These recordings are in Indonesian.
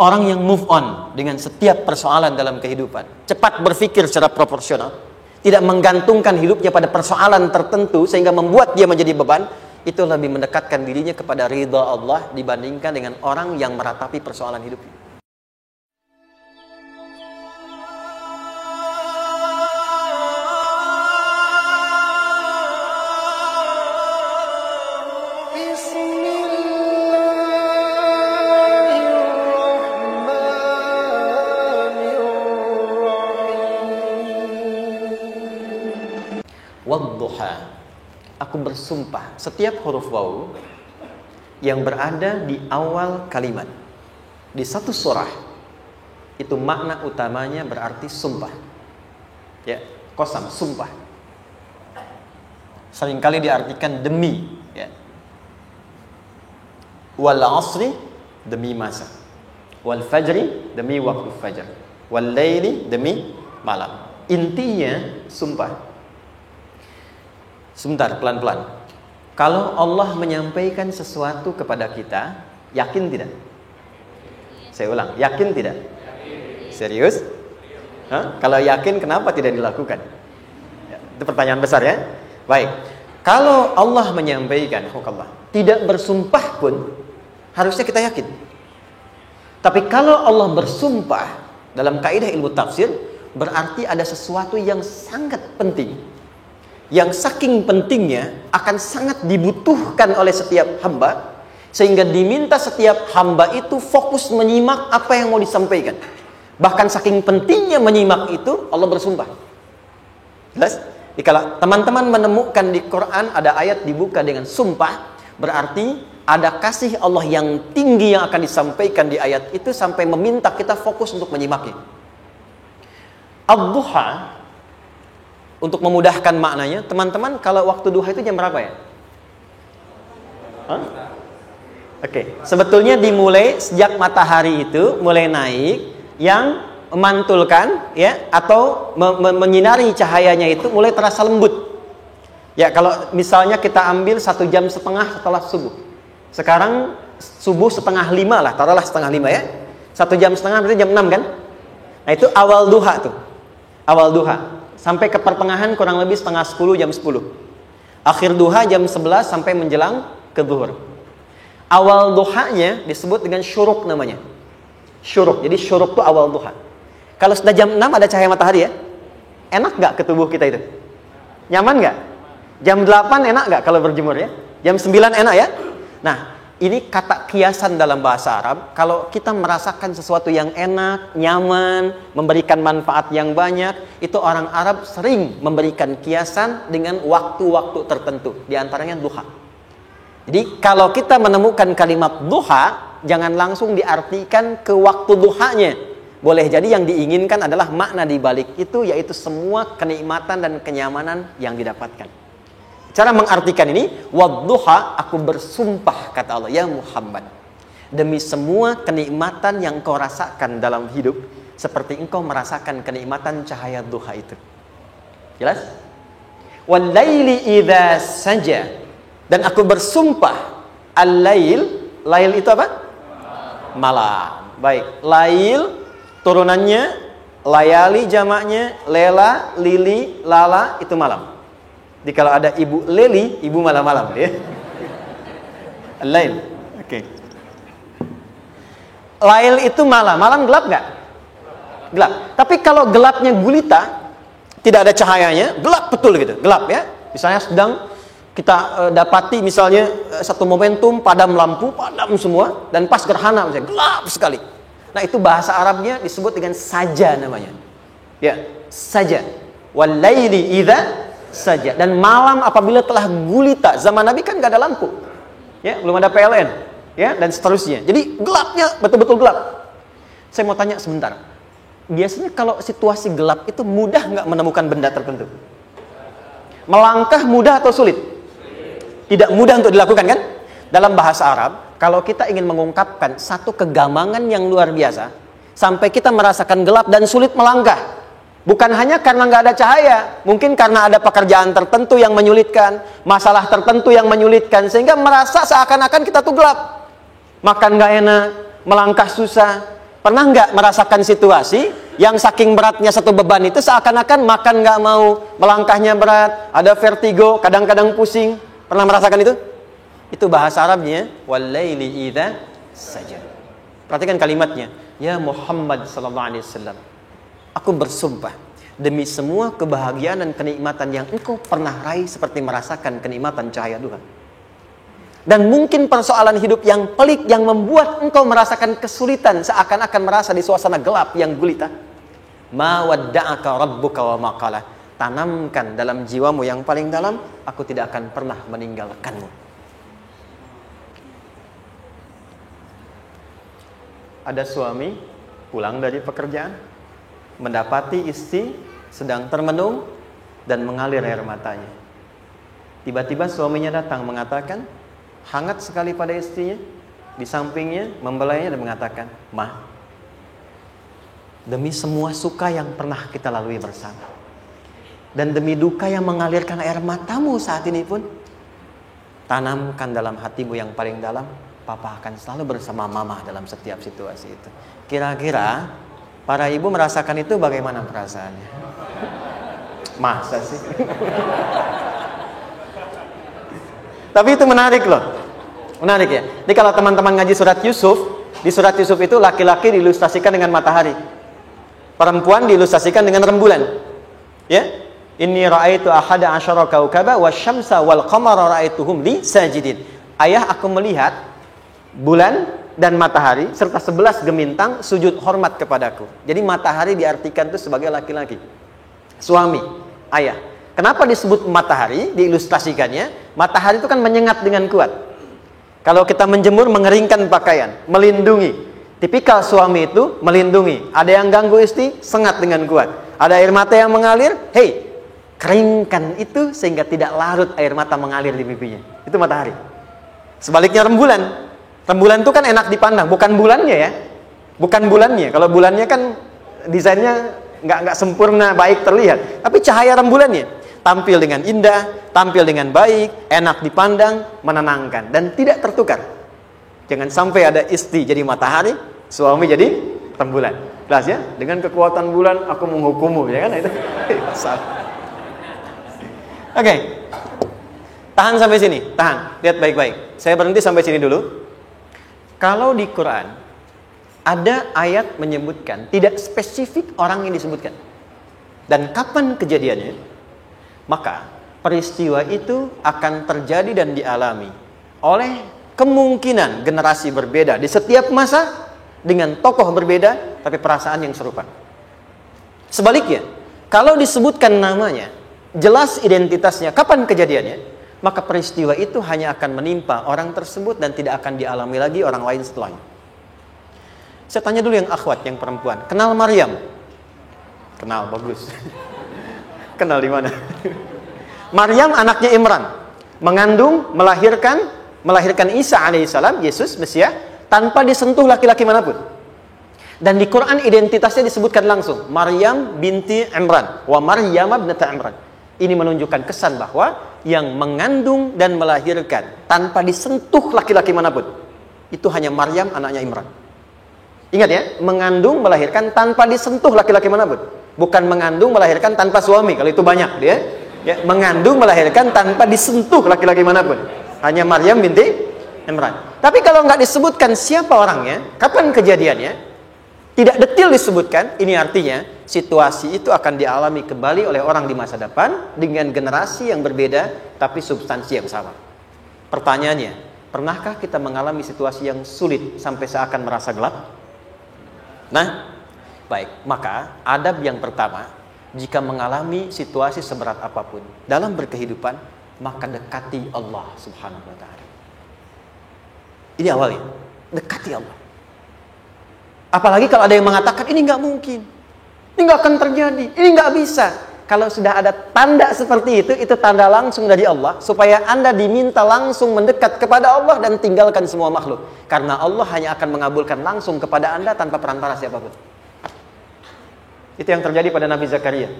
Orang yang move on dengan setiap persoalan dalam kehidupan, cepat berpikir secara proporsional, tidak menggantungkan hidupnya pada persoalan tertentu sehingga membuat dia menjadi beban, itu lebih mendekatkan dirinya kepada ridha Allah dibandingkan dengan orang yang meratapi persoalan hidupnya. Wadduha, aku bersumpah, setiap huruf waw yang berada di awal kalimat di satu surah itu makna utamanya berarti sumpah. Ya, qasam, sumpah. Seringkali diartikan demi, ya. Wal asri, demi masa. Wal fajri, demi waktu fajar. Wal laili, demi malam. Intinya sumpah. Sebentar, pelan-pelan. Kalau Allah menyampaikan sesuatu kepada kita, yakin tidak? Saya ulang, yakin tidak? Serius? Hah? Kalau yakin, kenapa tidak dilakukan? Ya, itu pertanyaan besar ya. Baik. Kalau Allah menyampaikan, tidak bersumpah pun, harusnya kita yakin. Tapi kalau Allah bersumpah, dalam kaidah ilmu tafsir, berarti ada sesuatu yang sangat penting, yang saking pentingnya akan sangat dibutuhkan oleh setiap hamba, sehingga diminta setiap hamba itu fokus menyimak apa yang mau disampaikan. Bahkan saking pentingnya menyimak itu, Allah bersumpah. Jelas? Jika teman-teman menemukan di Quran ada ayat dibuka dengan sumpah, berarti ada kasih Allah yang tinggi yang akan disampaikan di ayat itu sampai meminta kita fokus untuk menyimaknya. Ad-duha, untuk memudahkan maknanya, teman-teman, kalau waktu duha itu jam berapa ya? Oke, sebetulnya dimulai sejak matahari itu mulai naik, yang memantulkan, ya, atau menyinari cahayanya itu mulai terasa lembut. Ya, kalau misalnya kita ambil 1,5 jam setelah subuh. Sekarang subuh 4:30 lah, taruhlah 4:30 ya. 1,5 jam berarti jam 6 kan? Nah, itu awal duha tuh. Awal duha. Sampai ke pertengahan kurang lebih 9:30, jam 10. Akhir duha jam 11 sampai menjelang ke zuhur. Awal duhanya disebut dengan syuruk namanya. Syuruk. Jadi syuruk itu awal duha. Kalau sudah jam 6 ada cahaya matahari ya, enak gak ke tubuh kita itu? Nyaman gak? Jam 8 enak gak kalau berjemur ya? Jam 9 enak ya? Nah, ini kata kiasan dalam bahasa Arab. Kalau kita merasakan sesuatu yang enak, nyaman, memberikan manfaat yang banyak, itu orang Arab sering memberikan kiasan dengan waktu-waktu tertentu. Di antaranya duha. Jadi kalau kita menemukan kalimat duha, jangan langsung diartikan ke waktu duhanya. Boleh jadi yang diinginkan adalah makna di balik itu, yaitu semua kenikmatan dan kenyamanan yang didapatkan. Cara mengartikan ini, wadduha, aku bersumpah, kata Allah, ya Muhammad, demi semua kenikmatan yang kau rasakan dalam hidup, seperti engkau merasakan kenikmatan cahaya duha itu. Jelas? Wal laili idza saja, dan aku bersumpah, al-lail, lail itu apa? Malam. Baik, lail turunannya, layali jamaknya, lela, lili, lala, itu malam. Jadi kalau ada ibu leli, ibu malam-malam ya. Lail. Oke. Lail itu malam. Malam gelap nggak? Gelap. Tapi kalau gelapnya gulita, tidak ada cahayanya, gelap betul gitu. Gelap ya. Misalnya sedang kita dapati misalnya satu momentum padam lampu, padam semua, dan pas gerhana misalnya gelap sekali. Nah, itu bahasa Arabnya disebut dengan saja namanya. Ya, saja. Wal laili idza saja. Dan malam apabila telah gulita, zaman Nabi kan gak ada lampu ya, belum ada PLN ya, dan seterusnya, jadi gelapnya betul-betul gelap. Saya mau tanya sebentar, biasanya kalau situasi gelap itu mudah nggak menemukan benda tertentu? Melangkah mudah atau sulit? Tidak mudah untuk dilakukan kan? Dalam bahasa Arab, kalau kita ingin mengungkapkan satu kegamangan yang luar biasa, sampai kita merasakan gelap dan sulit melangkah, bukan hanya karena nggak ada cahaya, mungkin karena ada pekerjaan tertentu yang menyulitkan, masalah tertentu yang menyulitkan, sehingga merasa seakan-akan kita tuh gelap. Makan nggak enak, melangkah susah, Pernah nggak merasakan situasi yang saking beratnya satu beban itu seakan-akan makan nggak mau, melangkahnya berat, ada vertigo, kadang-kadang pusing. Pernah merasakan itu? Itu bahasa Arabnya, walaili idza saja. Perhatikan kalimatnya, ya Muhammad sallallahu alaihi wasallam. Aku bersumpah demi semua kebahagiaan dan kenikmatan yang engkau pernah raih seperti merasakan kenikmatan cahaya Tuhan. Dan mungkin persoalan hidup yang pelik yang membuat engkau merasakan kesulitan seakan-akan merasa di suasana gelap yang gulita. Ma wadda'aka rabbuka wa ma qala. Tanamkan dalam jiwamu yang paling dalam, aku tidak akan pernah meninggalkanmu. Ada suami pulang dari pekerjaan, mendapati istri sedang termenung dan mengalir air matanya. Tiba-tiba suaminya datang mengatakan, hangat sekali pada istrinya, di sampingnya, membelainya dan mengatakan, "Ma, demi semua suka yang pernah kita lalui bersama, dan demi duka yang mengalirkan air matamu saat ini pun, tanamkan dalam hatimu yang paling dalam, Papa akan selalu bersama Mama dalam setiap situasi itu." Kira-kira para ibu merasakan itu bagaimana perasaannya? Masa sih? Tapi itu menarik loh. Menarik ya. Jadi kalau teman-teman ngaji surat Yusuf, di surat Yusuf itu laki-laki diilustrasikan dengan matahari, perempuan diilustrasikan dengan rembulan. Ya. Inni ra'aitu ahada asyara kaukaba wasyamsa wal qamara ra'aituhum li sajidin. Ayah, aku melihat bulan dan matahari serta 11 gemintang sujud hormat kepadaku. Jadi matahari diartikan itu sebagai laki-laki, suami, ayah. Kenapa disebut matahari? Diilustrasikannya, matahari itu kan menyengat dengan kuat. Kalau kita menjemur, mengeringkan pakaian, melindungi. Tipikal suami itu melindungi. Ada yang ganggu istri, sengat dengan kuat. Ada air mata yang mengalir, hei, keringkan itu sehingga tidak larut air mata mengalir di pipinya. Itu matahari. Sebaliknya rembulan. Rembulan itu kan enak dipandang, bukan bulannya ya. Bukan bulannya. Kalau bulannya kan desainnya nggak sempurna, baik terlihat. Tapi cahaya rembulannya tampil dengan indah, tampil dengan baik, enak dipandang, menenangkan dan tidak tertukar. Jangan sampai ada istri jadi matahari, suami jadi rembulan. Jelas ya? Dengan kekuatan bulan aku menghukummu, ya kan? Itu salah. Oke. Tahan sampai sini, tahan. Lihat baik-baik. Saya berhenti sampai sini dulu. Kalau di Quran ada ayat menyebutkan, tidak spesifik orang yang disebutkan dan kapan kejadiannya, maka peristiwa itu akan terjadi dan dialami oleh kemungkinan generasi berbeda di setiap masa dengan tokoh berbeda tapi perasaan yang serupa. Sebaliknya, kalau disebutkan namanya, jelas identitasnya, kapan kejadiannya, maka peristiwa itu hanya akan menimpa orang tersebut dan tidak akan dialami lagi orang lain setelahnya. Saya tanya dulu yang akhwat, yang perempuan. Kenal Maryam? Kenal, bagus. Kenal di mana? Maryam anaknya Imran. Mengandung, melahirkan Isa alaihissalam, Yesus, Mesias, tanpa disentuh laki-laki manapun. Dan di Quran identitasnya disebutkan langsung. Maryam binti Imran. Wa Maryam ibnata Imran. Ini menunjukkan kesan bahwa yang mengandung dan melahirkan tanpa disentuh laki-laki manapun, itu hanya Maryam anaknya Imran. Ingat ya, mengandung melahirkan tanpa disentuh laki-laki manapun. Bukan mengandung melahirkan tanpa suami, kalau itu banyak dia. Ya, mengandung melahirkan tanpa disentuh laki-laki manapun. Hanya Maryam binti Imran. Tapi kalau nggak disebutkan siapa orangnya, kapan kejadiannya, tidak detail disebutkan, ini artinya situasi itu akan dialami kembali oleh orang di masa depan dengan generasi yang berbeda tapi substansi yang sama. Pertanyaannya, pernahkah kita mengalami situasi yang sulit sampai seakan merasa gelap? Nah, baik, maka adab yang pertama, jika mengalami situasi seberat apapun dalam berkehidupan, maka dekati Allah Subhanahu wa ta'ala. Ini awalnya, dekati Allah. Apalagi kalau ada yang mengatakan ini nggak mungkin, ini nggak akan terjadi, ini nggak bisa. Kalau sudah ada tanda seperti itu tanda langsung dari Allah supaya Anda diminta langsung mendekat kepada Allah dan tinggalkan semua makhluk. Karena Allah hanya akan mengabulkan langsung kepada Anda tanpa perantara siapapun. Itu yang terjadi pada Nabi Zakaria.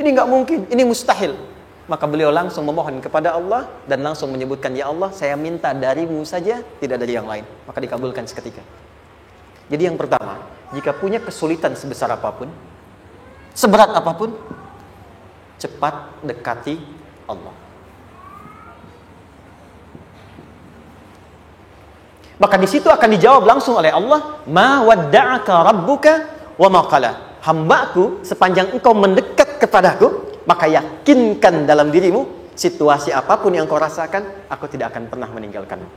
Ini nggak mungkin, ini mustahil. Maka beliau langsung memohon kepada Allah dan langsung menyebutkan, ya Allah, saya minta darimu saja, tidak dari yang lain. Maka dikabulkan seketika. Jadi yang pertama, jika punya kesulitan sebesar apapun, seberat apapun, cepat dekati Allah. Maka di situ akan dijawab langsung oleh Allah, ma wadda'aka rabbuka wa ma qala. Hambaku, sepanjang engkau mendekat kepadaku, maka yakinkan dalam dirimu, situasi apapun yang kau rasakan, aku tidak akan pernah meninggalkanmu.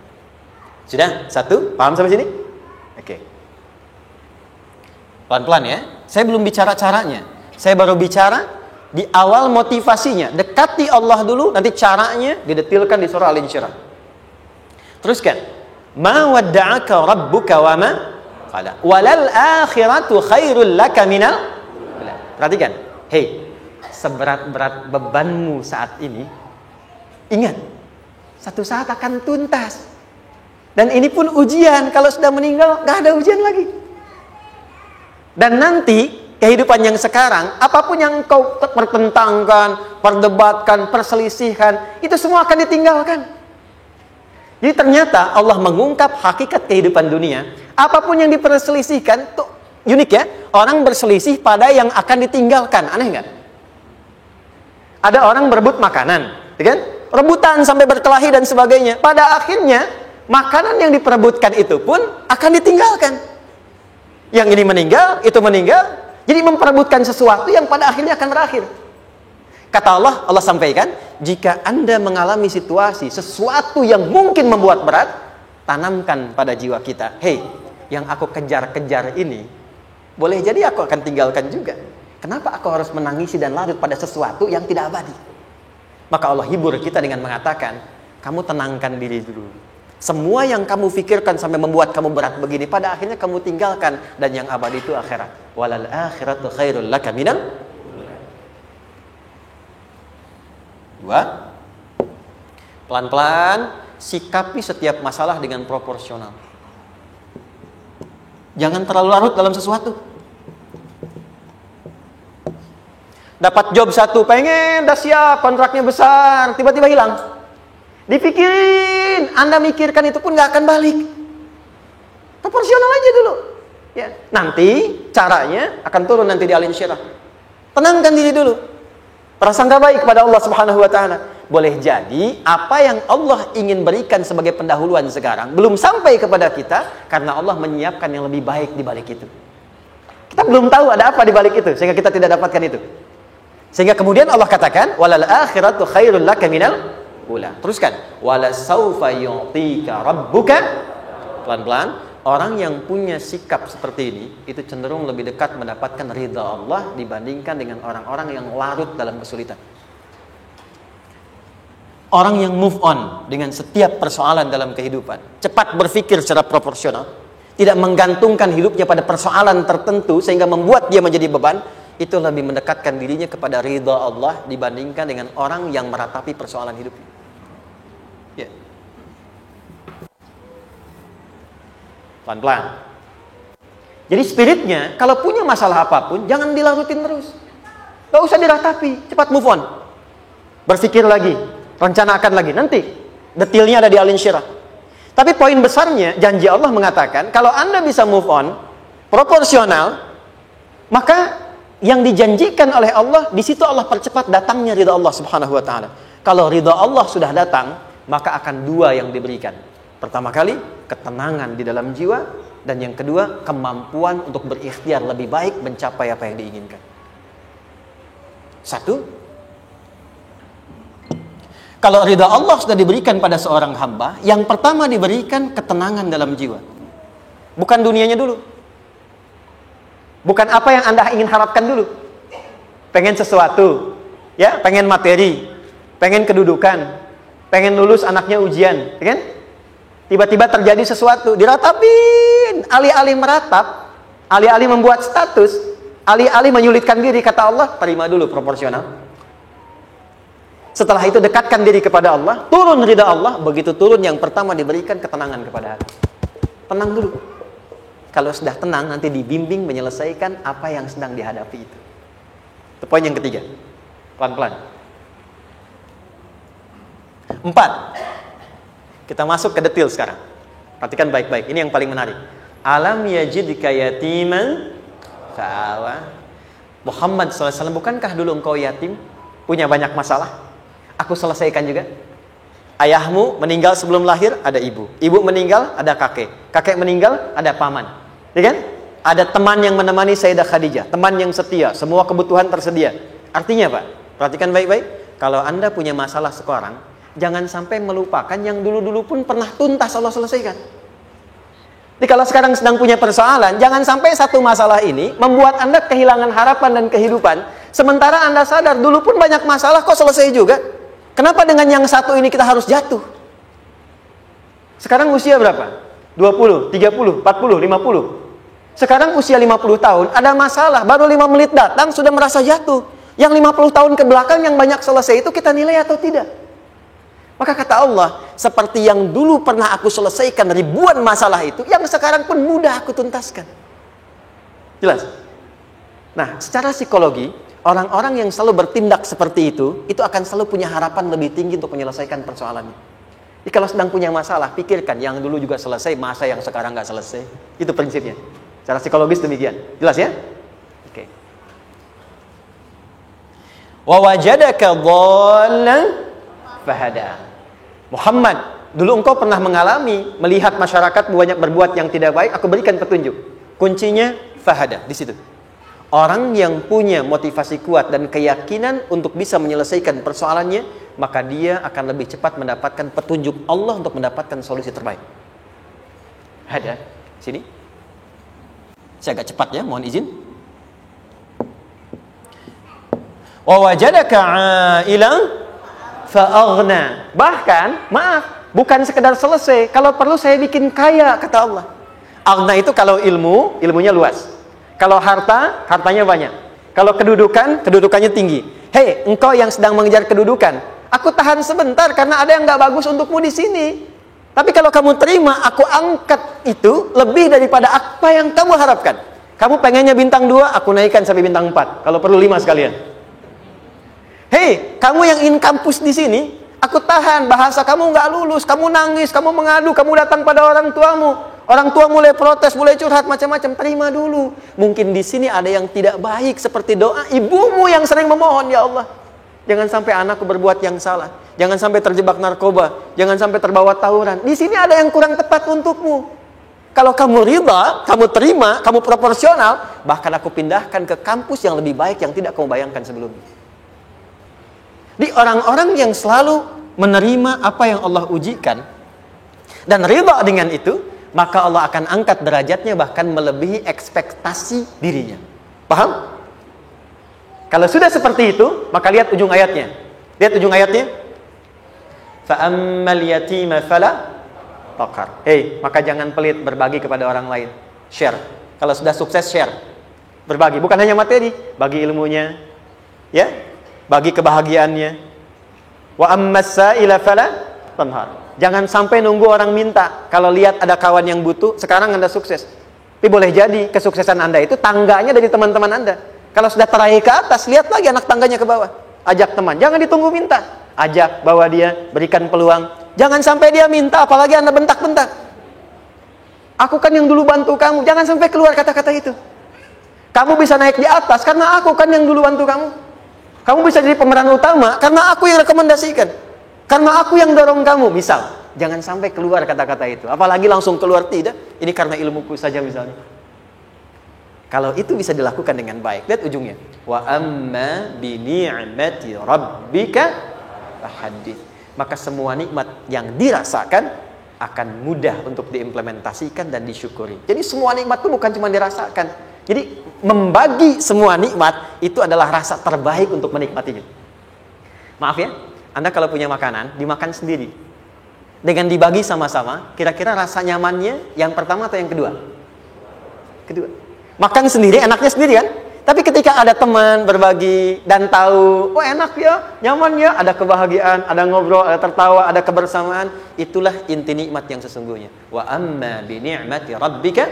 Sudah? Satu? Paham sampai sini? Oke. Pelan-pelan ya. Saya belum bicara caranya. Saya baru bicara di awal motivasinya. Dekati Allah dulu, nanti caranya didetilkan di surah Al-Insyirah. Teruskan. Ma wadda'aka rabbuka wa ma qala. Walal akhiratu khairul laka minal. Perhatikan. Hei, seberat-berat bebanmu saat ini, ingat, satu saat akan tuntas. Dan ini pun ujian. Kalau sudah meninggal, gak ada ujian lagi. Dan nanti, kehidupan yang sekarang, apapun yang kau pertentangkan, perdebatkan, perselisihkan, itu semua akan ditinggalkan. Jadi ternyata Allah mengungkap hakikat kehidupan dunia. Apapun yang diperselisihkan, tuh unik ya. Orang berselisih pada yang akan ditinggalkan. Aneh nggak? Ada orang berebut makanan, kan? Rebutan sampai berkelahi dan sebagainya. Pada akhirnya, makanan yang diperebutkan itu pun akan ditinggalkan. Yang ini meninggal, itu meninggal. Jadi memperebutkan sesuatu yang pada akhirnya akan berakhir. Kata Allah sampaikan, jika Anda mengalami situasi, sesuatu yang mungkin membuat berat, tanamkan pada jiwa kita, hei, yang aku kejar-kejar ini, boleh jadi aku akan tinggalkan juga. Kenapa aku harus menangisi dan larut pada sesuatu yang tidak abadi? Maka Allah hibur kita dengan mengatakan, kamu tenangkan diri dulu. Semua yang kamu pikirkan sampai membuat kamu berat begini, pada akhirnya kamu tinggalkan. Dan yang abadi itu akhirat. Walal akhiratu khairul laka minal. Dua, pelan-pelan sikapi setiap masalah dengan proporsional. Jangan terlalu larut dalam sesuatu. Dapat job satu, pengen, udah siap, kontraknya besar, tiba-tiba hilang. Dipikirin, Anda mikirkan itu pun gak akan balik. Proporsional aja dulu. Ya, nanti caranya akan turun nanti di Al-Insyirah. Tenangkan diri dulu. Prasangka baik kepada Allah Subhanahu wa taala. Boleh jadi apa yang Allah ingin berikan sebagai pendahuluan sekarang belum sampai kepada kita karena Allah menyiapkan yang lebih baik di balik itu. Kita belum tahu ada apa di balik itu sehingga kita tidak dapatkan itu. Sehingga kemudian Allah katakan walal akhiratu khairul laka minal ula. Teruskan, wala saufa yu'tika rabbuka. Pelan-pelan, orang yang punya sikap seperti ini itu cenderung lebih dekat mendapatkan ridha Allah dibandingkan dengan orang-orang yang larut dalam kesulitan. Orang yang move on dengan setiap persoalan dalam kehidupan, cepat berpikir secara proporsional, tidak menggantungkan hidupnya pada persoalan tertentu sehingga membuat dia menjadi beban, itu lebih mendekatkan dirinya kepada ridha Allah dibandingkan dengan orang yang meratapi persoalan hidupnya. Ya. Pelan-pelan. Jadi spiritnya, kalau punya masalah apapun, jangan dilarutin terus. Gak usah diratapi, cepat move on. Berpikir lagi, rencanakan lagi. Nanti, detailnya ada di Al-Insyirah. Tapi poin besarnya, janji Allah mengatakan, kalau Anda bisa move on, proporsional, maka yang dijanjikan oleh Allah, di situ Allah percepat datangnya ridha Allah Subhanahu wa taala. Kalau ridha Allah sudah datang, maka akan dua yang diberikan. Pertama kali, ketenangan di dalam jiwa, dan yang kedua, kemampuan untuk berikhtiar lebih baik mencapai apa yang diinginkan. Satu, kalau ridha Allah sudah diberikan pada seorang hamba, yang pertama diberikan ketenangan dalam jiwa. Bukan dunianya dulu. Bukan apa yang Anda ingin harapkan dulu. Pengen sesuatu, ya, pengen materi, pengen kedudukan, pengen lulus anaknya ujian, kan? Tiba-tiba terjadi sesuatu, diratapin, alih-alih meratap, alih-alih membuat status, alih-alih menyulitkan diri, kata Allah, terima dulu proporsional. Setelah itu dekatkan diri kepada Allah, turun ridha Allah, begitu turun yang pertama diberikan ketenangan kepada hati. Tenang dulu. Kalau sudah tenang, nanti dibimbing menyelesaikan apa yang sedang dihadapi itu. Itu poin yang ketiga. Pelan-pelan. 4. Kita masuk ke detail sekarang. Perhatikan baik-baik. Ini yang paling menarik. Alam yajidka yatiman fa'awa. Muhammad SAW, bukankah dulu engkau yatim? Punya banyak masalah? Aku selesaikan juga. Ayahmu meninggal sebelum lahir, ada ibu. Ibu meninggal, ada kakek. Kakek meninggal, ada paman. Ya kan? Ada teman yang menemani Sayyidah Khadijah. Teman yang setia, semua kebutuhan tersedia. Artinya Pak, perhatikan baik-baik. Kalau Anda punya masalah sekarang, jangan sampai melupakan yang dulu-dulu pun pernah tuntas Allah selesaikan. Jadi kalau sekarang sedang punya persoalan, jangan sampai satu masalah ini membuat Anda kehilangan harapan dan kehidupan. Sementara Anda sadar, dulu pun banyak masalah kok selesai juga. Kenapa dengan yang satu ini kita harus jatuh? Sekarang usia berapa? 20, 30, 40, 50. Sekarang usia 50 tahun, ada masalah, baru 5 menit datang sudah merasa jatuh. Yang 50 tahun ke belakang yang banyak selesai itu kita nilai atau tidak? Maka kata Allah, seperti yang dulu pernah aku selesaikan ribuan masalah itu, yang sekarang pun mudah aku tuntaskan. Jelas? Nah, secara psikologi, orang-orang yang selalu bertindak seperti itu akan selalu punya harapan lebih tinggi untuk menyelesaikan persoalannya. Jadi kalau sedang punya masalah, pikirkan yang dulu juga selesai, masa yang sekarang nggak selesai. Itu prinsipnya. Secara psikologis demikian. Jelas ya? Oke. Wa wajadaka dhallan fahada. Muhammad, dulu engkau pernah mengalami melihat masyarakat banyak berbuat yang tidak baik, aku berikan petunjuk. Kuncinya fahada di situ. Orang yang punya motivasi kuat dan keyakinan untuk bisa menyelesaikan persoalannya, maka dia akan lebih cepat mendapatkan petunjuk Allah untuk mendapatkan solusi terbaik. Ada sini. Saya agak cepat ya, mohon izin. Wa wajadaka 'ailan fa'aghna. Bahkan, maaf, bukan sekedar selesai. Kalau perlu saya bikin kaya, kata Allah. Aghna itu kalau ilmu, ilmunya luas. Kalau harta, hartanya banyak. Kalau kedudukan, kedudukannya tinggi. Hei, engkau yang sedang mengejar kedudukan, aku tahan sebentar karena ada yang nggak bagus untukmu di sini. Tapi kalau kamu terima, aku angkat itu lebih daripada apa yang kamu harapkan. Kamu pengennya bintang 2, aku naikkan sampai bintang 4. Kalau perlu 5 sekalian. Hei, kamu yang ingin kampus di sini, aku tahan. Bahasa kamu nggak lulus, kamu nangis, kamu mengadu, kamu datang pada orang tuamu. Orang tua mulai protes, mulai curhat, macam-macam. Terima dulu. Mungkin di sini ada yang tidak baik, seperti doa ibumu yang sering memohon, ya Allah, jangan sampai anakku berbuat yang salah. Jangan sampai terjebak narkoba. Jangan sampai terbawa tawuran. Di sini ada yang kurang tepat untukmu. Kalau kamu ridha, kamu terima, kamu proporsional, bahkan aku pindahkan ke kampus yang lebih baik yang tidak kamu bayangkan sebelumnya. Di orang-orang yang selalu menerima apa yang Allah ujikan dan ridha dengan itu, maka Allah akan angkat derajatnya bahkan melebihi ekspektasi dirinya. Paham? Kalau sudah seperti itu, maka lihat ujung ayatnya. Lihat ujung ayatnya. Fa ammal yatima fala taqhar. Hei, maka jangan pelit berbagi kepada orang lain. Share. Kalau sudah sukses, share. Berbagi, bukan hanya materi, bagi ilmunya, ya, bagi kebahagiaannya. Wa ammas sa'ila fala tanhar. Jangan sampai nunggu orang minta. Kalau lihat ada kawan yang butuh, sekarang Anda sukses. Tapi boleh jadi kesuksesan Anda itu tangganya dari teman-teman Anda. Kalau sudah teraih ke atas, lihat lagi anak tangganya ke bawah. Ajak teman, jangan ditunggu minta. Ajak, bawa dia, berikan peluang. Jangan sampai dia minta, apalagi Anda bentak-bentak. Aku kan yang dulu bantu kamu. Jangan sampai keluar kata-kata itu. Kamu bisa naik di atas karena aku kan yang dulu bantu kamu. Kamu bisa jadi pemeran utama karena aku yang rekomendasikan. Karena aku yang dorong kamu, misal. Jangan sampai keluar kata-kata itu. Apalagi langsung keluar, tidak. Ini karena ilmuku saja misalnya. Kalau itu bisa dilakukan dengan baik. Lihat ujungnya. Wa amma bi ni'mati rabbika fahaddits. Maka semua nikmat yang dirasakan akan mudah untuk diimplementasikan dan disyukuri. Jadi semua nikmat itu bukan cuma dirasakan. Jadi membagi semua nikmat itu adalah rasa terbaik untuk menikmatinya. Maaf ya, Anda kalau punya makanan, dimakan sendiri. Dengan dibagi sama-sama, kira-kira rasa nyamannya yang pertama atau yang kedua? Kedua. Makan sendiri, enaknya sendiri kan? Tapi ketika ada teman berbagi dan tahu, oh enak ya, nyaman ya, ada kebahagiaan, ada ngobrol, ada tertawa, ada kebersamaan, itulah inti nikmat yang sesungguhnya. Wa amma bi ni'mati rabbika.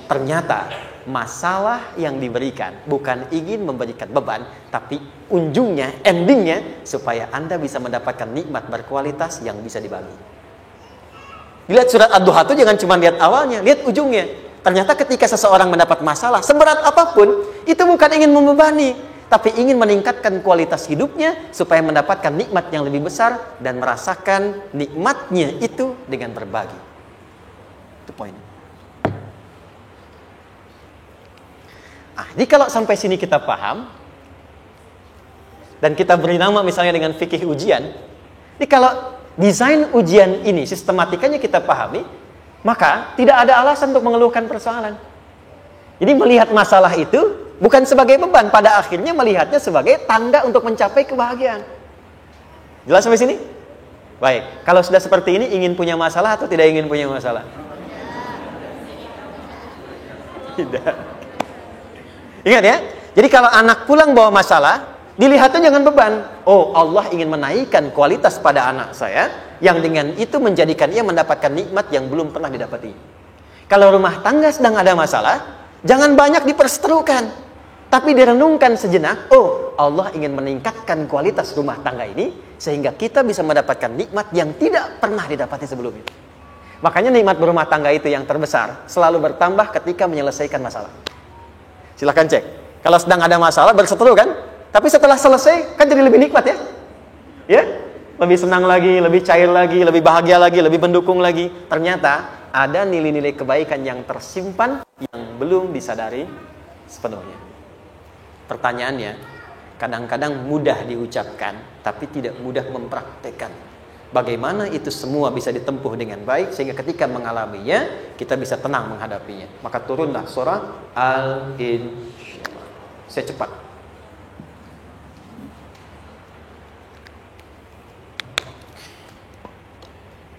Ternyata masalah yang diberikan bukan ingin memberikan beban, tapi ujungnya, endingnya supaya Anda bisa mendapatkan nikmat berkualitas yang bisa dibagi. Dilihat surat Ad-Duha itu jangan cuma lihat awalnya, lihat ujungnya. Ternyata ketika seseorang mendapat masalah, seberat apapun, itu bukan ingin membebani, tapi ingin meningkatkan kualitas hidupnya supaya mendapatkan nikmat yang lebih besar dan merasakan nikmatnya itu dengan berbagi. Itu poinnya. Jadi kalau sampai sini kita paham, dan kita beri nama misalnya dengan fikih ujian, jadi kalau desain ujian ini sistematikanya kita pahami, maka tidak ada alasan untuk mengeluhkan persoalan. Jadi melihat masalah itu bukan sebagai beban, pada akhirnya melihatnya sebagai tangga untuk mencapai kebahagiaan. Jelas sampai sini? Baik, kalau sudah seperti ini, ingin punya masalah atau tidak ingin punya masalah? Tidak. Ingat ya, jadi kalau anak pulang bawa masalah, dilihatnya jangan beban. Oh, Allah ingin menaikkan kualitas pada anak saya, yang dengan itu menjadikan ia mendapatkan nikmat yang belum pernah didapati. Kalau rumah tangga sedang ada masalah, jangan banyak diperseterukan, tapi direnungkan sejenak. Oh, Allah ingin meningkatkan kualitas rumah tangga ini, sehingga kita bisa mendapatkan nikmat yang tidak pernah didapati sebelumnya. Makanya nikmat berumah tangga itu yang terbesar, selalu bertambah ketika menyelesaikan masalah. Silahkan cek. Kalau sedang ada masalah, berseteru kan? Tapi setelah selesai, kan jadi lebih nikmat ya? Ya? Lebih senang lagi, lebih cair lagi, lebih bahagia lagi, lebih mendukung lagi. Ternyata ada nilai-nilai kebaikan yang tersimpan yang belum disadari sepenuhnya. Pertanyaannya, kadang-kadang mudah diucapkan, tapi tidak mudah mempraktekkan. Bagaimana itu semua bisa ditempuh dengan baik, sehingga ketika mengalaminya, kita bisa tenang menghadapinya. Maka turunlah surah Al-Insyirah. Saya cepat.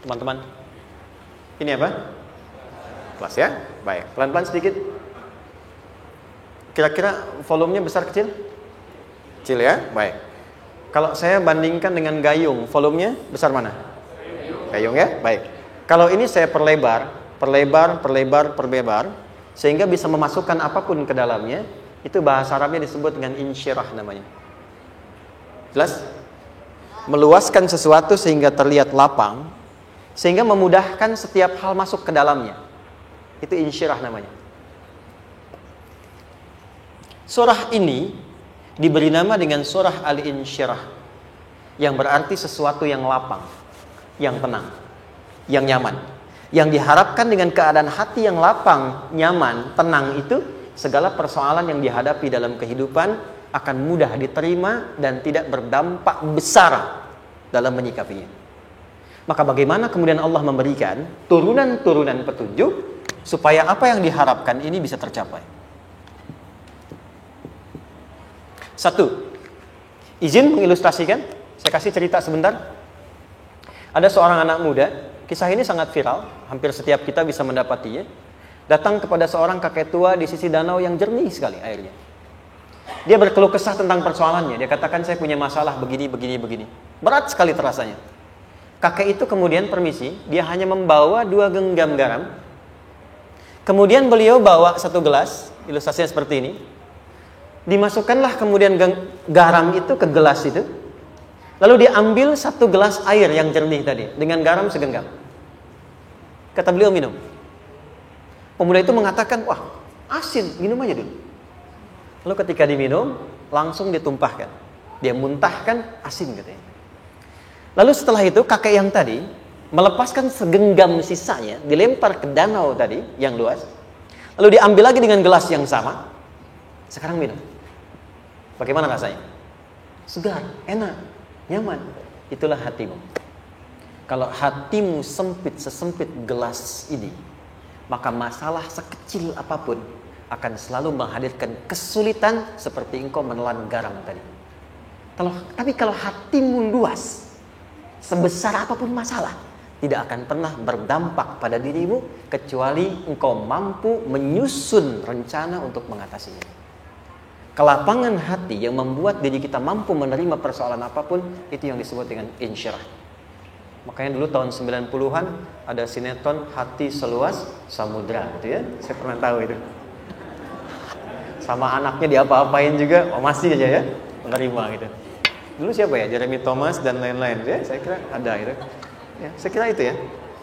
Teman-teman, ini apa? Kelas ya? Baik, pelan-pelan sedikit. Kira-kira volumenya besar kecil? Kecil ya? Baik. Kalau saya bandingkan dengan gayung, volumenya besar mana? Gayung ya? Baik. Kalau ini saya perlebar, sehingga bisa memasukkan apapun ke dalamnya, itu bahasa Arabnya disebut dengan insyirah namanya. Jelas? Meluaskan sesuatu sehingga terlihat lapang, sehingga memudahkan setiap hal masuk ke dalamnya. Itu insyirah namanya. Surah ini diberi nama dengan surah Al-Insyirah, yang berarti sesuatu yang lapang, yang tenang, yang nyaman. Yang diharapkan dengan keadaan hati yang lapang, nyaman, tenang itu, segala persoalan yang dihadapi dalam kehidupan akan mudah diterima dan tidak berdampak besar dalam menyikapinya. Maka bagaimana kemudian Allah memberikan turunan-turunan petunjuk supaya apa yang diharapkan ini bisa tercapai? Satu, izin mengilustrasikan. Saya kasih cerita sebentar. Ada seorang anak muda, kisah ini sangat viral, hampir setiap kita bisa mendapatinya. Datang kepada seorang kakek tua di sisi danau yang jernih sekali airnya. Dia berkeluh kesah tentang persoalannya. Dia katakan, saya punya masalah begini. Berat sekali terasanya. Kakek itu kemudian permisi, dia hanya membawa 2 genggam garam. Kemudian beliau bawa 1 gelas, ilustrasinya seperti ini. Dimasukkanlah kemudian garam itu ke gelas itu. Lalu diambil 1 gelas air yang jernih tadi, dengan garam segenggam. Kata beliau, minum. Pemuda itu mengatakan, wah, asin, minum aja dulu. Lalu ketika diminum, langsung ditumpahkan. Dia muntahkan, asin katanya. Lalu setelah itu kakek yang tadi melepaskan segenggam sisanya, dilempar ke danau tadi yang luas. Lalu diambil lagi dengan gelas yang sama. Sekarang minum. Bagaimana rasanya? Segar, enak, nyaman. Itulah hatimu. Kalau hatimu sempit sesempit gelas ini, maka masalah sekecil apapun akan selalu menghadirkan kesulitan seperti engkau menelan garam tadi. Tapi kalau hatimu luas, sebesar apapun masalah, tidak akan pernah berdampak pada dirimu kecuali engkau mampu menyusun rencana untuk mengatasinya. Kelapangan hati yang membuat diri kita mampu menerima persoalan apapun, itu yang disebut dengan insyirah. Makanya dulu tahun 90-an ada sinetron Hati Seluas Samudra gitu ya. Saya pernah tahu itu. Sama anaknya diapa-apain juga, masih aja ya menerima gitu. Dulu siapa ya? Jeremy Thomas dan lain-lain ya. Saya kira ada itu. Ya, saya kira itu ya.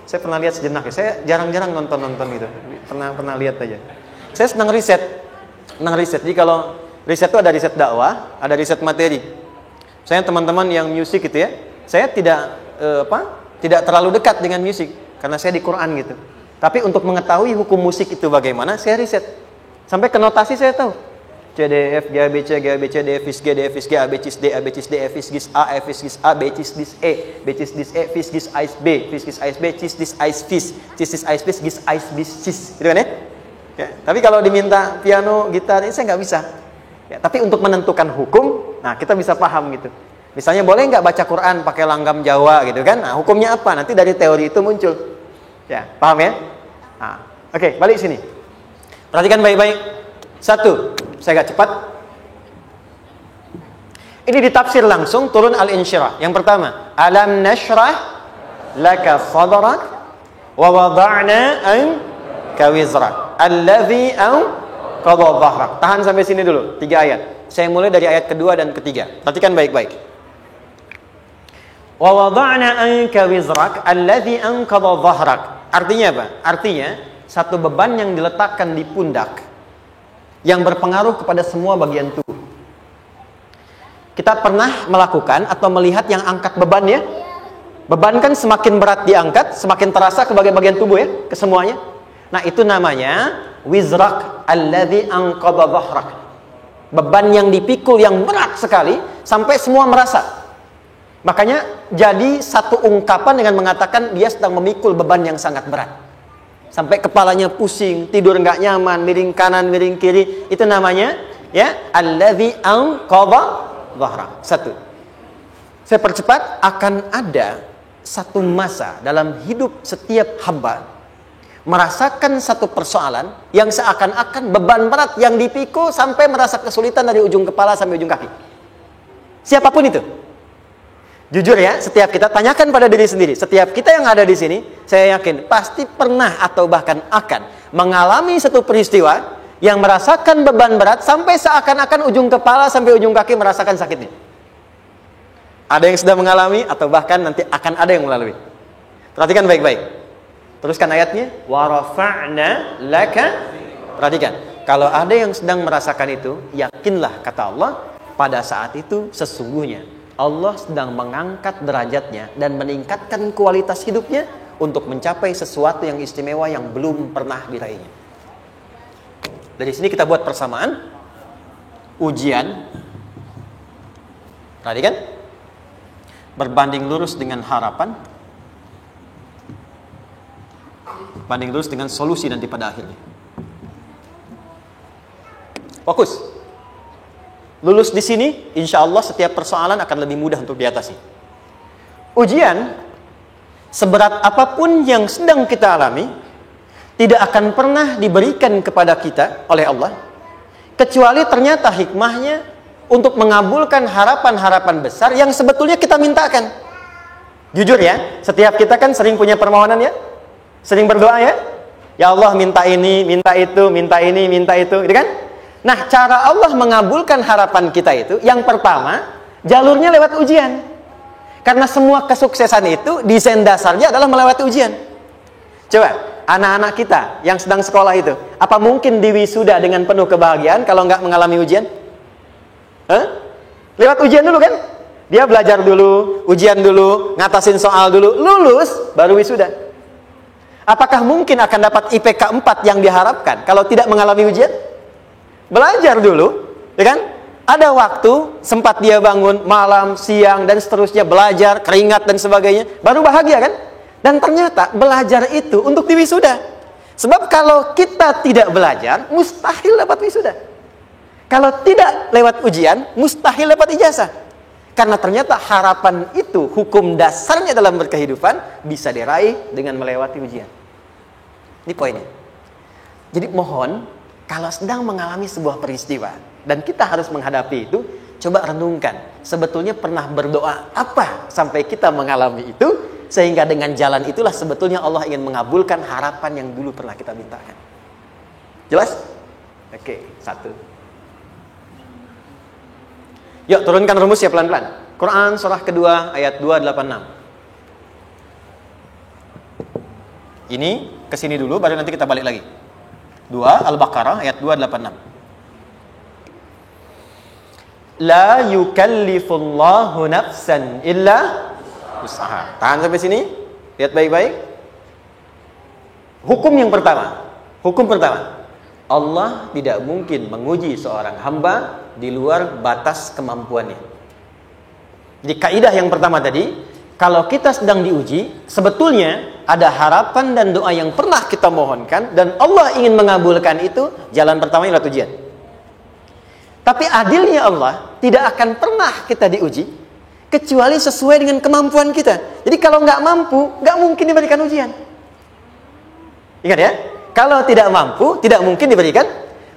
Saya pernah lihat sejenak ya. Saya jarang-jarang nonton gitu. Pernah lihat aja. Saya senang riset. Jadi kalau riset itu ada riset dakwah, ada riset materi. Saya teman-teman yang musik gitu ya. Saya tidak terlalu dekat dengan musik karena saya di Quran gitu. Tapi untuk mengetahui hukum musik itu bagaimana, saya riset. Sampai ke notasi saya tahu. C, D, F, G, A, B, C, G, A, B, C, D, F, G, D, F, G, A, B, C, D, A, B, C, D, F, G, A, F, G, A, B, C, D, E, B, C, D, E, F, G, Ais, B, F, G, Ais, B, C, D, Ais, Fis, C, D, Ais, B, G, Ais, Bis, Cis. Gitu kan ya? Ya? Tapi kalau diminta piano, gitar, ini saya nggak bisa. Ya, tapi untuk menentukan hukum, nah kita bisa paham gitu. Misalnya boleh nggak baca Quran pakai langgam Jawa gitu kan? Nah hukumnya apa? Nanti dari teori itu muncul. Ya, paham ya? Nah, oke, balik sini. Perhatikan baik-baik. Satu, saya agak cepat. Ini ditafsir langsung turun Al-Insyirah. Yang pertama, alam nashrah laka sadrak wa wada'na anka wizrak allazi anqadha dhahrak. Tahan sampai sini dulu, 3 ayat. Saya mulai dari ayat kedua dan ketiga. Perhatikan baik-baik. Wa wada'na anka wizrak allazi anqadha dhahrak. Artinya apa? Artinya satu beban yang diletakkan di pundak yang berpengaruh kepada semua bagian tubuh. Kita pernah melakukan atau melihat yang angkat beban ya? Beban kan semakin berat diangkat, semakin terasa ke bagian-bagian tubuh ya, ke semuanya. Nah, itu namanya wizrak alladzi anqadha dhahrak. Beban yang dipikul yang berat sekali sampai semua merasa. Makanya jadi satu ungkapan dengan mengatakan dia sedang memikul beban yang sangat berat. Sampai kepalanya pusing, tidur nggak nyaman, miring kanan, miring kiri. Itu namanya ya alladzi anqadha dhahrak. Satu. Saya percepat, akan ada satu masa dalam hidup setiap hamba merasakan satu persoalan yang seakan-akan beban berat yang dipikul sampai merasa kesulitan dari ujung kepala sampai ujung kaki. Siapapun itu. Jujur ya, setiap kita tanyakan pada diri sendiri. Setiap kita yang ada di sini, saya yakin pasti pernah atau bahkan akan mengalami satu peristiwa yang merasakan beban berat sampai seakan-akan ujung kepala sampai ujung kaki merasakan sakitnya. Ada yang sudah mengalami atau bahkan nanti akan ada yang melalui. Perhatikan baik-baik. Teruskan ayatnya. Wa rafa'na laka. Perhatikan. Kalau ada yang sedang merasakan itu, yakinlah kata Allah, pada saat itu sesungguhnya Allah sedang mengangkat derajatnya dan meningkatkan kualitas hidupnya untuk mencapai sesuatu yang istimewa yang belum pernah diraihnya. Dari sini kita buat persamaan. Ujian. Tadi kan? Berbanding lurus dengan harapan. Banding lurus dengan solusi nanti pada akhirnya. Fokus. Lulus di sini, insya Allah setiap persoalan akan lebih mudah untuk diatasi. Ujian, seberat apapun yang sedang kita alami, tidak akan pernah diberikan kepada kita oleh Allah, kecuali ternyata hikmahnya untuk mengabulkan harapan-harapan besar yang sebetulnya kita mintakan. Jujur ya, setiap kita kan sering punya permohonan ya, sering berdoa ya, ya Allah minta ini, minta itu, minta ini, minta itu, gitu kan? Nah, cara Allah mengabulkan harapan kita itu, yang pertama, jalurnya lewat ujian. Karena semua kesuksesan itu, desain dasarnya adalah melewati ujian. Coba, anak-anak kita yang sedang sekolah itu, apa mungkin diwisuda dengan penuh kebahagiaan kalau nggak mengalami ujian? Lewat ujian dulu kan? Dia belajar dulu, ujian dulu, ngatasin soal dulu, lulus, baru wisuda. Apakah mungkin akan dapat IPK 4 yang diharapkan kalau tidak mengalami ujian? Belajar dulu, ya kan? Ada waktu, sempat dia bangun malam, siang, dan seterusnya belajar, keringat dan sebagainya, baru bahagia kan? Dan ternyata belajar itu untuk diwisuda. Sebab kalau kita tidak belajar, mustahil dapat wisuda. Kalau tidak lewat ujian, mustahil dapat ijazah. Karena ternyata harapan itu, hukum dasarnya dalam berkehidupan, bisa diraih dengan melewati ujian. Ini poinnya. Jadi mohon, kalau sedang mengalami sebuah peristiwa dan kita harus menghadapi itu, coba renungkan. Sebetulnya pernah berdoa apa sampai kita mengalami itu, sehingga dengan jalan itulah sebetulnya Allah ingin mengabulkan harapan yang dulu pernah kita mintakan. Jelas? Oke, satu. Yuk turunkan rumus ya pelan-pelan. Quran surah kedua ayat 286. Ini ke sini dulu baru nanti kita balik lagi. 2 Al-Baqarah ayat 286. La yukallifullahu nafsan illa wus'aha. Tahan sampai sini. Lihat baik-baik. Hukum pertama. Allah tidak mungkin menguji seorang hamba di luar batas kemampuannya. Jadi kaidah yang pertama tadi, kalau kita sedang diuji, sebetulnya ada harapan dan doa yang pernah kita mohonkan dan Allah ingin mengabulkan itu, jalan pertamanya adalah ujian. Tapi adilnya Allah, tidak akan pernah kita diuji kecuali sesuai dengan kemampuan kita. Jadi kalau nggak mampu, nggak mungkin diberikan ujian. Ingat ya, kalau tidak mampu, tidak mungkin diberikan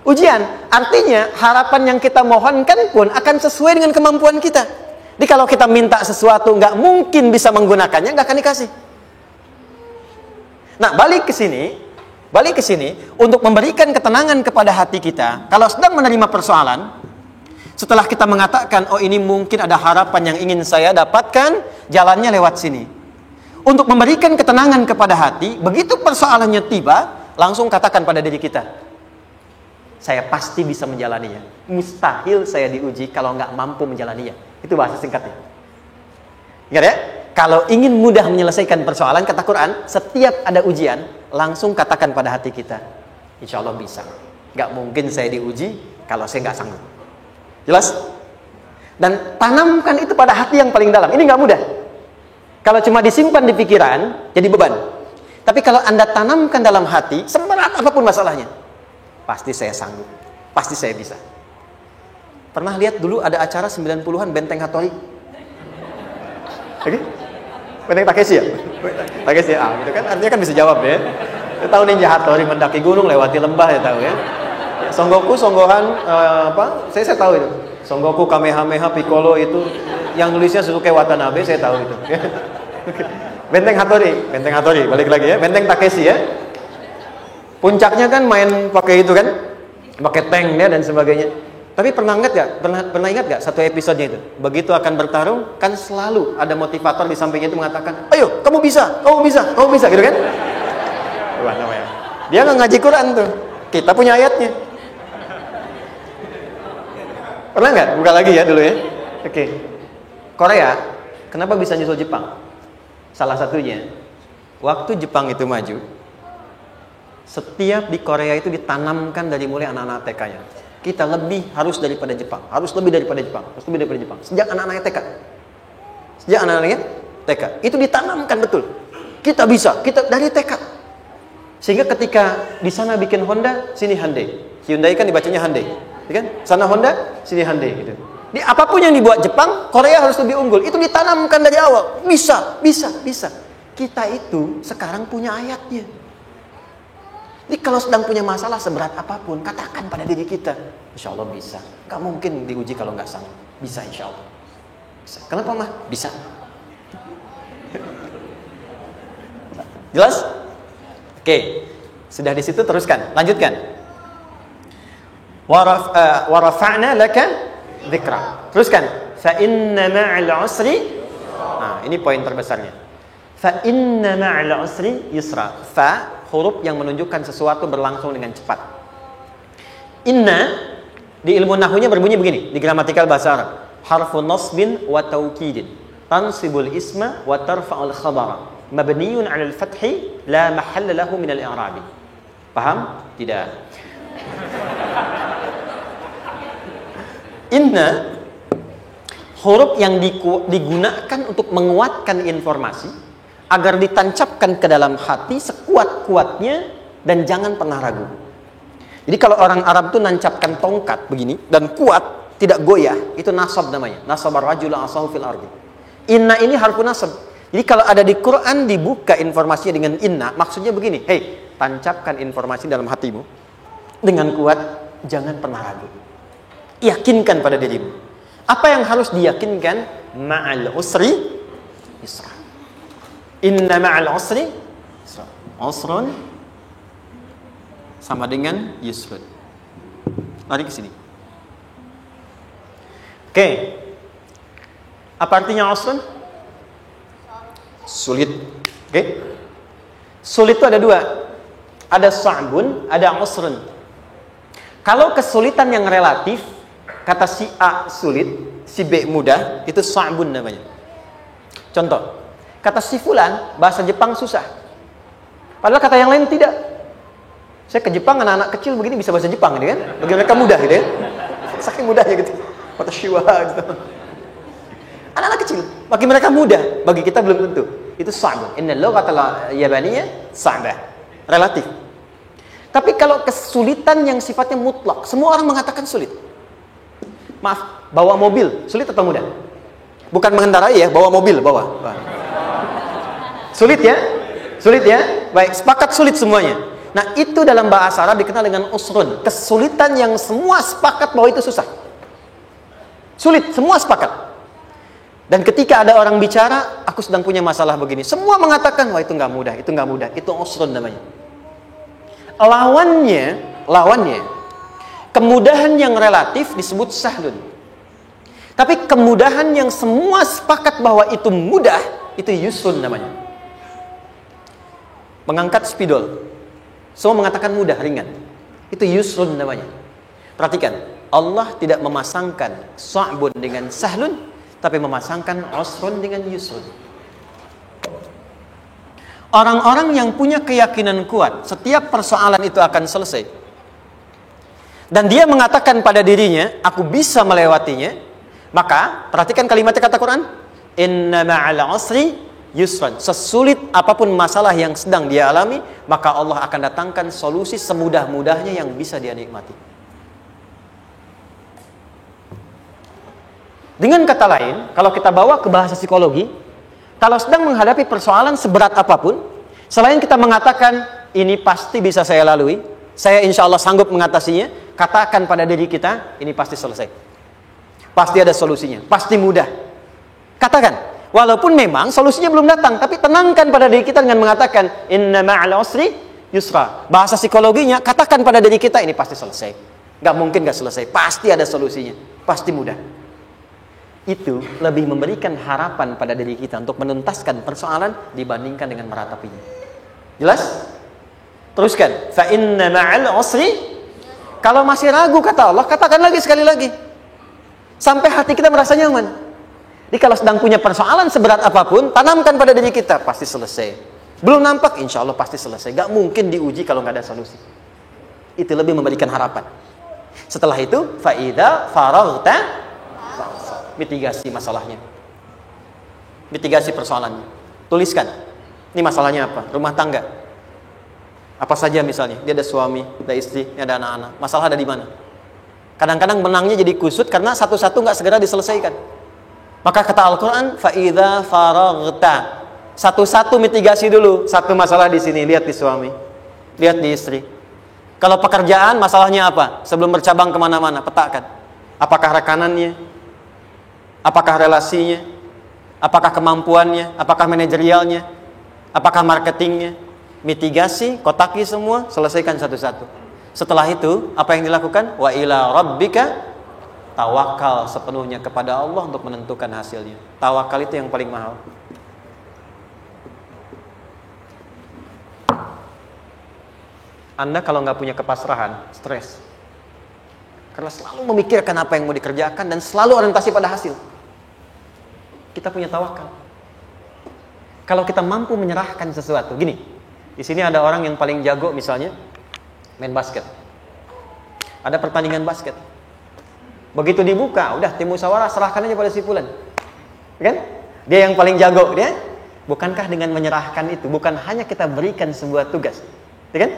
ujian. Artinya harapan yang kita mohonkan pun akan sesuai dengan kemampuan kita. Jadi kalau kita minta sesuatu nggak mungkin bisa menggunakannya, nggak akan dikasih. Nah, balik ke sini untuk memberikan ketenangan kepada hati kita. Kalau sedang menerima persoalan, setelah kita mengatakan, oh ini mungkin ada harapan yang ingin saya dapatkan, jalannya lewat sini. Untuk memberikan ketenangan kepada hati, begitu persoalannya tiba, langsung katakan pada diri kita, saya pasti bisa menjalaninya. Mustahil saya diuji kalau nggak mampu menjalaninya. Itu bahasa singkatnya. Ingat ya? Kalau ingin mudah menyelesaikan persoalan, kata Quran, setiap ada ujian, langsung katakan pada hati kita, insya Allah bisa. Nggak mungkin saya diuji kalau saya nggak sanggup. Jelas? Dan tanamkan itu pada hati yang paling dalam. Ini nggak mudah. Kalau cuma disimpan di pikiran, jadi beban. Tapi kalau Anda tanamkan dalam hati, seberat apapun masalahnya, pasti saya sanggup, pasti saya bisa. Pernah lihat dulu ada acara 90-an Benteng Hattori? Oke? Benteng Takeshi ya? Takeshi ya, gitu kan artinya kan bisa jawab ya. Kita tahu Ninja Hattori mendaki gunung lewati lembah ya tahu ya. Songgoku, Songgohan apa? Saya tahu itu. Songgoku, Kamehameha, Piccolo itu yang nulisnya Suzuki Watanabe, saya tahu itu. Benteng Hattori, balik lagi ya. Benteng Takeshi ya. Puncaknya kan main pakai itu kan, pakai tanknya dan sebagainya. Tapi pernah ingat gak satu episodenya itu? Begitu akan bertarung, kan selalu ada motivator di sampingnya itu mengatakan, ayo, kamu bisa, gitu kan? Wah, namanya. Dia nggak ngaji Quran tuh. Kita punya ayatnya. Pernah nggak? Buka lagi ya dulu ya. Oke. Korea, kenapa bisa nyusul Jepang? Salah satunya, waktu Jepang itu maju, setiap di Korea itu ditanamkan dari mulai anak-anak TK-nya. Kita harus lebih daripada Jepang. Sejak anak-anaknya TK. Itu ditanamkan betul. Kita bisa, kita dari TK. Sehingga ketika di sana bikin Honda, sini Hyundai. Hyundai kan dibacanya Hyundai, ya kan? Sana Honda, sini Hyundai gitu. Di apapun yang dibuat Jepang, Korea harus lebih unggul. Itu ditanamkan dari awal. Bisa. Kita itu sekarang punya ayatnya. Jadi kalau sedang punya masalah seberat apapun, katakan pada diri kita, insya Allah bisa. Gak mungkin diuji kalau nggak sanggup. Bisa insya Allah. Bisa. Kenapa mah? Bisa. Jelas? Oke. Sudah di situ teruskan. Lanjutkan. Warafa'na laka dzikra. Teruskan. Fa inna ma'al usri. Nah, ini poin terbesarnya. Fa inna ma'al usri yusra. Fa huruf yang menunjukkan sesuatu berlangsung dengan cepat. Inna di ilmu nahwunya berbunyi begini, di gramatikal bahasa Arab. Harfu nasbin wa taukidin. Tansibul isma wa tarfa'ul khabara. Mabniyun 'alal fathi la mahalla lahu min al-i'rab. Paham? Tidak. Inna huruf yang digunakan untuk menguatkan informasi agar ditancapkan ke dalam hati sekuat-kuatnya dan jangan pernah ragu. Jadi kalau orang Arab itu nancapkan tongkat begini dan kuat, tidak goyah, itu nasab namanya. Nasabar rajula asahu fil ardi. Inna ini harfu nasab. Jadi kalau ada di Quran dibuka informasinya dengan inna, maksudnya begini, hei, tancapkan informasi dalam hatimu dengan kuat, jangan pernah ragu. Yakinkan pada dirimu. Apa yang harus diyakinkan? Ma'al usri yusra. Inna ma'al usri yusra. Usrun sama dengan yusrun. Mari ke sini. Oke. Apa artinya usrun? Sulit. Oke. Sulit itu ada dua. Ada sa'bun, ada usrun. Kalau kesulitan yang relatif, kata si A sulit, si B mudah, itu sa'bun namanya. Contoh, kata si fulan, bahasa Jepang susah. Padahal kata yang lain tidak. Saya ke Jepang, anak-anak kecil begini bisa bahasa Jepang gitu kan. Bagi mereka mudah gitu ya. Saking mudahnya gitu. Watashiwa gitu. Anak-anak kecil, bagi mereka mudah, bagi kita belum tentu. Itu sa'bun. Innal lughatal yabaniyah sa'bah. Relatif. Tapi kalau kesulitan yang sifatnya mutlak, semua orang mengatakan sulit. Maaf, bawa mobil sulit atau mudah? Bukan mengendarai ya, bawa mobil, bawa. Sulit ya? Sulit ya? Baik, sepakat sulit semuanya. Nah, itu dalam bahasa Arab dikenal dengan usrun. Kesulitan yang semua sepakat bahwa itu susah. Sulit, semua sepakat. Dan ketika ada orang bicara, aku sedang punya masalah begini. Semua mengatakan, wah itu nggak mudah, itu nggak mudah. Itu usrun namanya. Lawannya, kemudahan yang relatif disebut sahlun. Tapi kemudahan yang semua sepakat bahwa itu mudah, itu yusrun namanya. Mengangkat spidol, semua mengatakan mudah, ringan. Itu yusrun namanya. Perhatikan, Allah tidak memasangkan sa'bun dengan sahlun, tapi memasangkan usrun dengan yusrun. Orang-orang yang punya keyakinan kuat, setiap persoalan itu akan selesai. Dan dia mengatakan pada dirinya, aku bisa melewatinya. Maka, perhatikan kalimatnya kata Quran. Inna ma'al usri yusran. Sesulit apapun masalah yang sedang dia alami, maka Allah akan datangkan solusi semudah-mudahnya yang bisa dia nikmati. Dengan kata lain, kalau kita bawa ke bahasa psikologi, kalau sedang menghadapi persoalan seberat apapun, selain kita mengatakan, ini pasti bisa saya lalui, saya insya Allah sanggup mengatasinya, katakan pada diri kita, ini pasti selesai. Pasti ada solusinya, pasti mudah. Katakan, walaupun memang solusinya belum datang, tapi tenangkan pada diri kita dengan mengatakan, inna ma'al usri yusra. Bahasa psikologinya, katakan pada diri kita, ini pasti selesai. Gak mungkin gak selesai, pasti ada solusinya, pasti mudah. Itu lebih memberikan harapan pada diri kita untuk menuntaskan persoalan dibandingkan dengan meratapinya. Jelas? Teruskan. Fa inna ma'al usri. Kalau masih ragu kata Allah, katakan lagi sekali lagi. Sampai hati kita merasa nyaman. Jadi kalau sedang punya persoalan seberat apapun, tanamkan pada diri kita, pasti selesai. Belum nampak, insya Allah pasti selesai. Gak mungkin diuji kalau gak ada solusi. Itu lebih memberikan harapan. Setelah itu, fa idza faraghta, mitigasi masalahnya, mitigasi persoalannya, tuliskan ini masalahnya apa, rumah tangga apa saja misalnya, dia ada suami, ada istri, ada anak-anak, masalah ada di mana. Kadang-kadang benangnya jadi kusut karena satu-satu nggak segera diselesaikan. Maka kata Al-Quran, fa idza faraghta, satu-satu mitigasi dulu. Satu masalah di sini, lihat di suami, lihat di istri. Kalau pekerjaan masalahnya apa, sebelum bercabang kemana-mana, petakan. Apakah rekanannya, apakah relasinya, apakah kemampuannya, apakah manajerialnya, apakah marketingnya. Mitigasi, kotaki semua, selesaikan satu-satu. Setelah itu, apa yang dilakukan? Wa ila rabbika, tawakal sepenuhnya kepada Allah untuk menentukan hasilnya. Tawakal itu yang paling mahal. Anda kalau nggak punya kepasrahan, stres. Karena selalu memikirkan apa yang mau dikerjakan dan selalu orientasi pada hasil. Kita punya tawakal. Kalau kita mampu menyerahkan sesuatu, gini, di sini ada orang yang paling jago misalnya main basket. Ada pertandingan basket. Begitu dibuka, udah tim musyawarah serahkan aja pada si fulan. Kan? Dia yang paling jago, dia. Bukankah dengan menyerahkan itu bukan hanya kita berikan sebuah tugas, ya kan?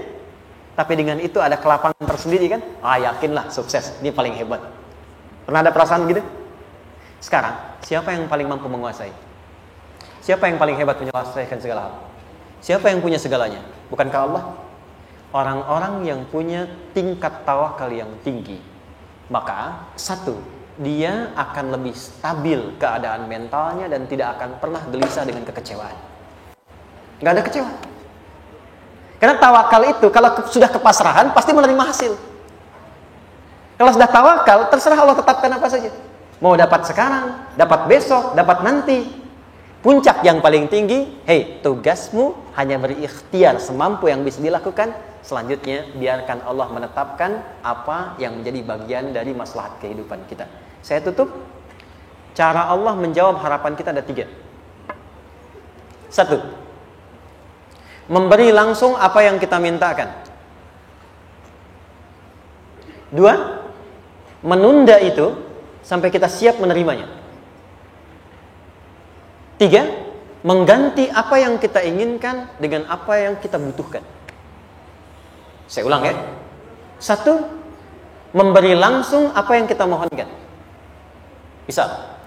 Tapi dengan itu ada kelapangan tersendiri kan? Yakinlah sukses, ini paling hebat. Pernah ada perasaan gitu? Sekarang, siapa yang paling mampu menguasai? Siapa yang paling hebat menyelesaikan segala hal? Siapa yang punya segalanya? Bukankah Allah? Orang-orang yang punya tingkat tawakal yang tinggi, maka satu, dia akan lebih stabil keadaan mentalnya dan tidak akan pernah gelisah dengan kekecewaan. Gak ada kecewa. Karena tawakal itu kalau sudah kepasrahan pasti menerima hasil. Kalau sudah tawakal, terserah Allah tetapkan apa saja. Mau dapat sekarang, dapat besok, dapat nanti. Puncak yang paling tinggi, hei, tugasmu hanya berikhtiar semampu yang bisa dilakukan. Selanjutnya, biarkan Allah menetapkan apa yang menjadi bagian dari maslahat kehidupan kita. Saya tutup. Cara Allah menjawab harapan kita ada 3. 1. Memberi langsung apa yang kita mintakan. 2. Menunda itu sampai kita siap menerimanya. 3. Mengganti apa yang kita inginkan dengan apa yang kita butuhkan. Saya ulang ya. 1. Memberi langsung apa yang kita mohonkan. Misal,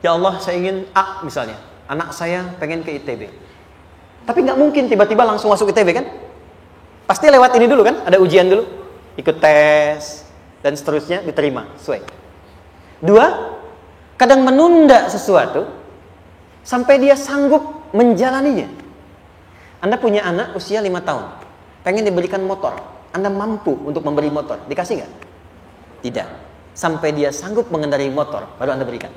ya Allah, saya ingin A misalnya. Anak saya pengen ke ITB. Tapi nggak mungkin tiba-tiba langsung masuk ITB kan? Pasti lewat ini dulu kan? Ada ujian dulu. Ikut tes dan seterusnya diterima. Sesuai. 2. Kadang menunda sesuatu sampai dia sanggup menjalaninya. Anda punya anak usia 5 tahun, pengen diberikan motor. Anda mampu untuk memberi motor, dikasih nggak? Tidak. Sampai dia sanggup mengendarai motor, baru Anda berikan.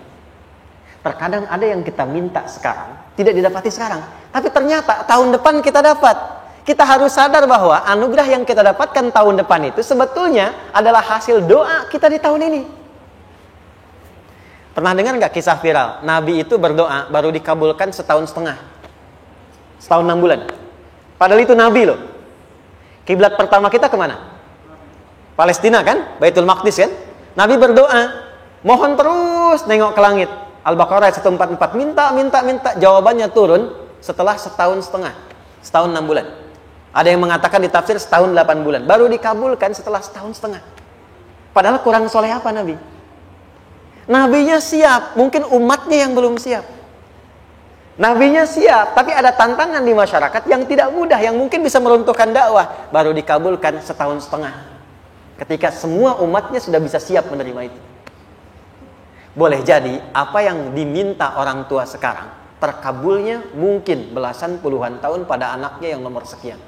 Terkadang ada yang kita minta sekarang, tidak didapati sekarang. Tapi ternyata tahun depan kita dapat. Kita harus sadar bahwa anugerah yang kita dapatkan tahun depan itu sebetulnya adalah hasil doa kita di tahun ini. Pernah dengar nggak kisah viral? Nabi itu berdoa baru dikabulkan setahun setengah. Setahun 6 bulan. Padahal itu Nabi loh. Kiblat pertama kita kemana? Palestina kan? Baitul Maqdis kan? Nabi berdoa. Mohon terus nengok ke langit. Al-Baqarah 144. Minta. Jawabannya turun setelah setahun setengah. Setahun 6 bulan. Ada yang mengatakan di tafsir setahun 8 bulan. Baru dikabulkan setelah setahun setengah. Padahal kurang soleh apa Nabi? Nabinya siap, mungkin umatnya yang belum siap. Nabinya siap, tapi ada tantangan di masyarakat yang tidak mudah, yang mungkin bisa meruntuhkan dakwah. Baru dikabulkan setahun setengah. Ketika semua umatnya sudah bisa siap menerima itu. Boleh jadi, apa yang diminta orang tua sekarang, terkabulnya mungkin belasan puluhan tahun pada anaknya yang nomor sekian.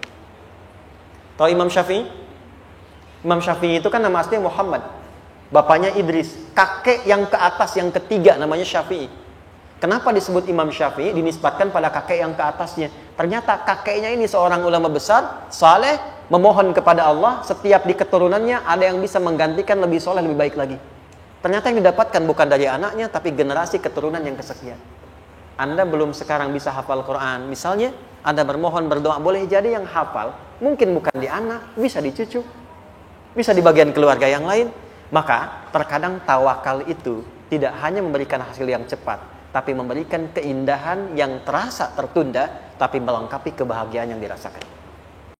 Tahu Imam Syafi'i? Imam Syafi'i itu kan nama aslinya Muhammad. Bapaknya Idris, kakek yang ke atas yang ketiga namanya Syafi'i. Kenapa disebut Imam Syafi'i? Dinisbatkan pada kakek yang ke atasnya. Ternyata kakeknya ini seorang ulama besar, saleh, memohon kepada Allah. Setiap di keturunannya ada yang bisa menggantikan lebih soleh, lebih baik lagi. Ternyata yang didapatkan bukan dari anaknya, tapi generasi keturunan yang kesekian. Anda belum sekarang bisa hafal Quran. Misalnya, Anda bermohon, berdoa, boleh jadi yang hafal mungkin bukan di anak, bisa di cucu, bisa di bagian keluarga yang lain. Maka terkadang tawakal itu tidak hanya memberikan hasil yang cepat, tapi memberikan keindahan yang terasa tertunda, tapi melengkapi kebahagiaan yang dirasakan.